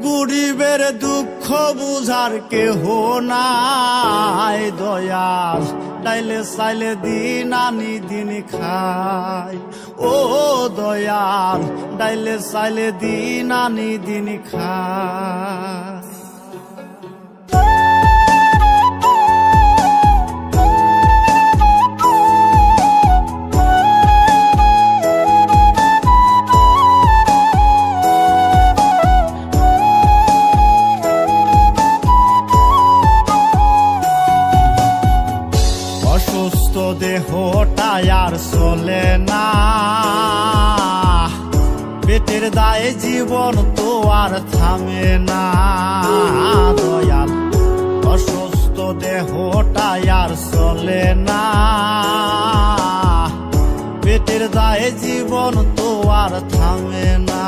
গরিবের দুঃখ বুঝার কেহ নাই দয়াল, ডাইলে চাইলে দিন আনি দিন খাই। ও দয়াল, ডাইলে চাইলে দিন আনি দিন খাই। অসুস্থ দেহটাই আর চলে না, পেটের দায়ে জীবন তো আর থামে না দয়াল। অসুস্থ দেহটাই আর চলে না, পেটের দায়ে জীবন তো আর থামে না।